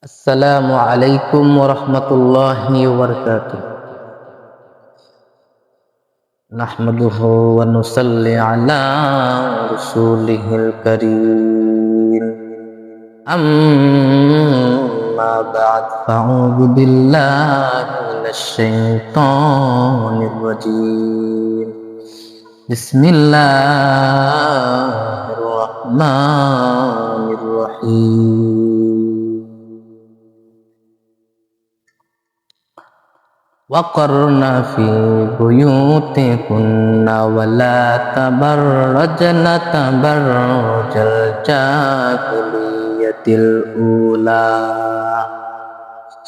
আসসালামু আলাইকুম ওয়া রাহমাতুল্লাহি ওয়া বারাকাতুহু। নাহমাদুহু ওয়া নুসাল্লি আলা রাসূলিহিল কারীম। আম্মা বা'দ, ফাআউযু বিল্লাহি মিনাশ শাইতানির রাজীম। বিসমিল্লাহির রাহমানির রাহিম। وقرن في بيوتكن ولا تبرجن تبرج الجاهلية الأولى.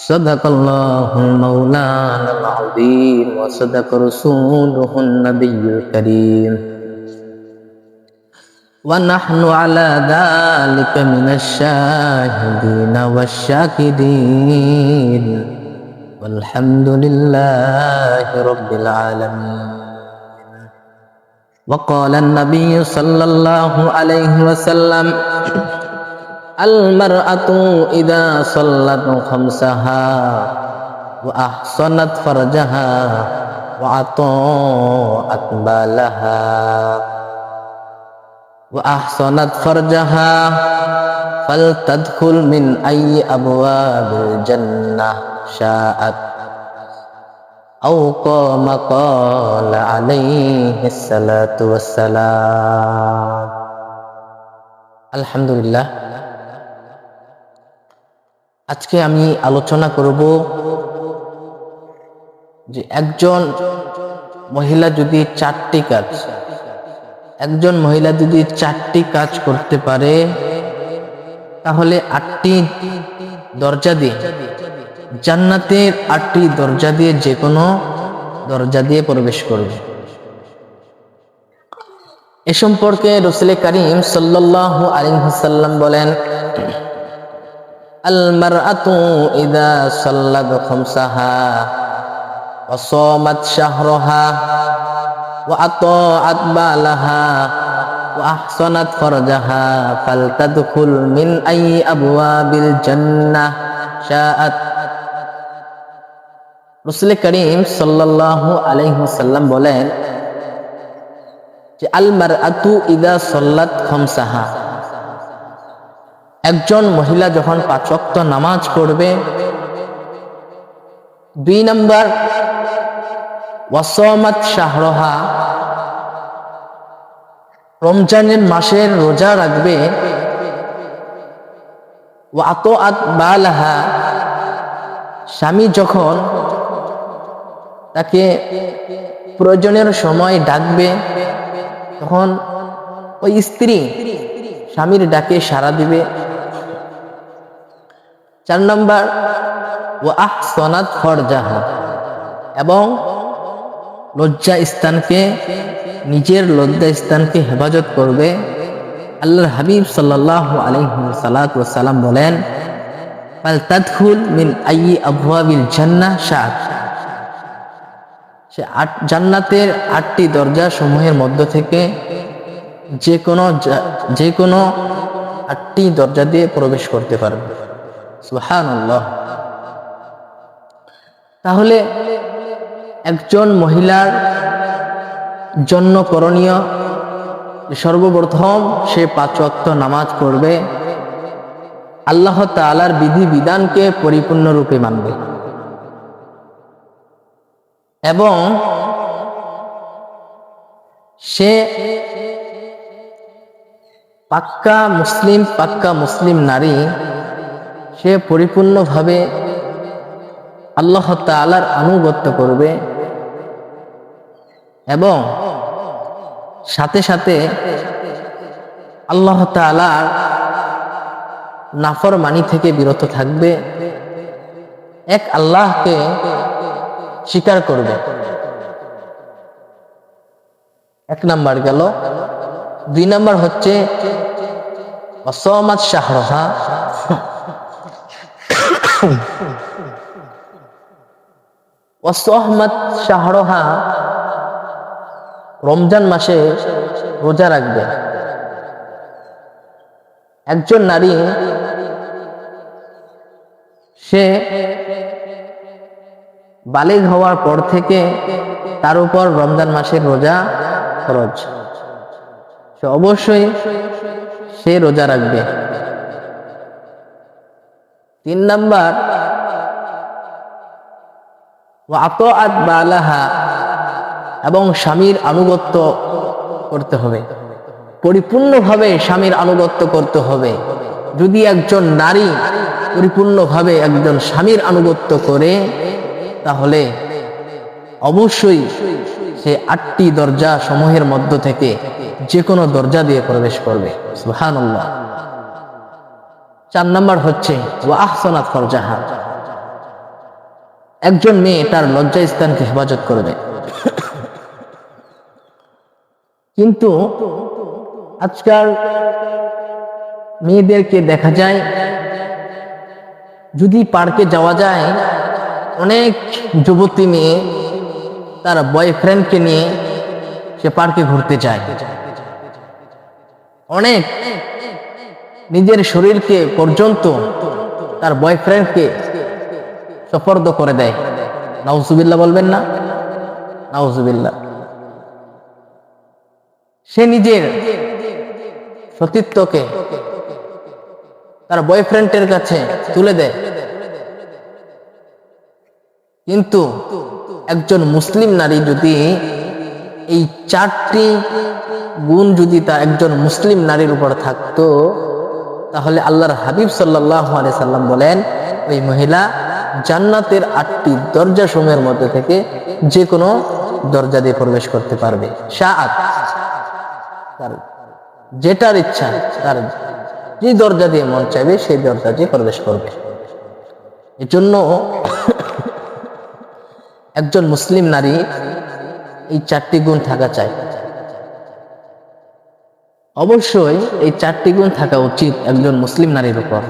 صدق الله المولانا العظيم وصدق رسوله النبي الكريم ونحن على ذلك من الشاهدين والشاكرين والحمد لله رب العالمين. وقال النبي صلى الله عليه وسلم: المرأة إذا صلت خمسها وأحصنت فرجها وأطاعت بالها فلتدخل من أي أبواب الجنة شاءت أو كما قال عليه الصلاة والسلام. আলহামদুলিল্লাহ, আজকে আমি আলোচনা করব যে একজন মহিলা যদি চারটি কাজ করতে পারে তাহলে 8টি দরজা দিয়ে, জান্নাতের 8টি দরজা দিয়ে যে কোনো দরজা দিয়ে প্রবেশ করবে। এ সম্পর্কে রাসূল কারীম সাল্লাল্লাহু আলাইহি ওয়াসাল্লাম বলেন: আল মারআতু ইযা সাল্লাত খামসাহা ওয়া সামাত শাহরাহা ওয়া আতাআত বালাহা ওয়া আহসানাত ফারজাহা ফালতাদখুল মিন আইয়ি আবওয়াবিল জান্নাহ শাআত। রাসূল কারীম সাল্লাল্লাহু আলাইহি ওয়াসাল্লাম বলেন যে আল মারআতু ইযা সাল্লাত খামসাহা, একজন মহিলা যখন 5 ওয়াক্ত নামাজ পড়বে। 2 নাম্বার, ওয়াসামাত শাহরাহা, রমজানের মাসের রোজা রাখবে। ওয়া আতাআত বালাহা, স্বামী যখন তাকে প্রয়োজনের সময় ডাকবে তখন ওই স্ত্রী স্বামীর ডাকে সাড়া দিবে। 4 নাম্বার, ওয়া আহসানাত ফারজাহা, এবং নিজের লজ্জা স্থানকে হেফাজত করবে। আল্লাহর হাবিব সাল্লাল্লাহু আলাইহি ওয়াসাল্লাম বলেন: ফালতাদখুল মিন আইয়ি আবওয়াবিল জান্নাহ শাআত, সে জান্নাতের 8টি দরজা সমূহের মধ্য থেকে যে কোনো 8টি দরজা দিয়ে প্রবেশ করতে পারবে। সুবহানাল্লাহ। তাহলে একজন মহিলার জন্য করণীয়, সর্বপ্রথম সে 5 ওয়াক্ত নামাজ পড়বে, আল্লাহ তাআলার বিধি বিধানকে পরিপূর্ণরূপে মানবে এবং সে পাক্কা মুসলিম নারী, সে পরিপূর্ণভাবে আল্লাহ তাআলার আনুগত্য করবে এবং সাথে সাথে আল্লাহ তাআলার নাফরমানি থেকে বিরত থাকবে, এক আল্লাহকে স্বীকার করবে। 1 নাম্বার গেল। 2 নাম্বার হচ্ছে ওয়াসামাত শাহরাহা, রমজান মাসে রোজা রাখবে। একজন নারী সে বালিগ হওয়ার পর থেকে তার উপর রমজান মাসের রোজা ফরজ, সে অবশ্যই সে রোজা রাখবে। 3 নাম্বার, ওয়াতাআত বালাহা, এবং স্বামীর আনুগত্য করতে হবে, পরিপূর্ণভাবে স্বামীর আনুগত্য করতে হবে। যদি একজন নারী পরিপূর্ণভাবে একজন স্বামীর আনুগত্য করে, তাহলে অবশ্যই সে 8টি দরজা সমূহের মধ্য থেকে যে কোনো দরজা দিয়ে প্রবেশ করবে। সুবহানাল্লাহ। 4 নাম্বার হচ্ছে ওয়া আহসানাত ফারজাহা, একজন মেয়ে তার লজ্জা স্থানকে হেফাজত করবে। কিন্তু আজকাল মেয়েদেরকে দেখা যায়, যদি পার্কে যাওয়া যায়, অনেক যুবতী মেয়ে তার বয়ফ্রেন্ডকে নিয়ে সে পার্কে ঘুরতে যায়, অনেক নিজের শরীরকে পর্যন্ত তার বয়ফ্রেন্ডকে সুপর্দ করে দেয়। নাউজুবিল্লাহ বলবেন না? নাউজুবিল্লাহ। সে নিজের সতীত্বকে তার বয়ফ্রেন্ডের কাছে তুলে দেয়। কিন্তু একজন মুসলিম নারী যদি এই 4টি গুণ যদি তা একজন মুসলিম নারীর উপর থাকতো, তাহলে আল্লাহর হাবিব সাল্লাল্লাহু আলাইহি সাল্লাম বলেন, ওই মহিলা জান্নাতের 8টি দরজা সমূহের মধ্যে থেকে যে কোনো দরজা দিয়ে প্রবেশ করতে পারবে। শাআত, তার যেটার ইচ্ছা, তার যে দরজা দিয়ে মন চাইবে সেই দরজা দিয়ে প্রবেশ করবে। এজন্য একজন মুসলিম নারী এই 4টি গুণ থাকা চাই। অবশ্যই এই 4টি গুণ থাকা উচিত একজন মুসলিম নারীর উপর,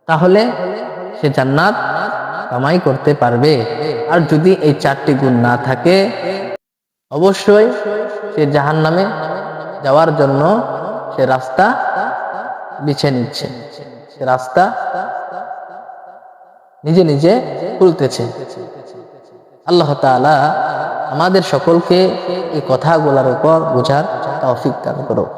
তাহলে সে জান্নাত কামাই করতে পারবে। আর যদি এই 4টি গুণ না থাকে, অবশ্যই সে জাহান্নামে যাওয়ার জন্য সে রাস্তা বেছে নিচ্ছে, সে রাস্তা নিজে নিজে খুলতেছে। আল্লাহ তাআলা আমাদের সকলকে এই কথাগুলোর উপর বোঝার তৌফিক দান করুন।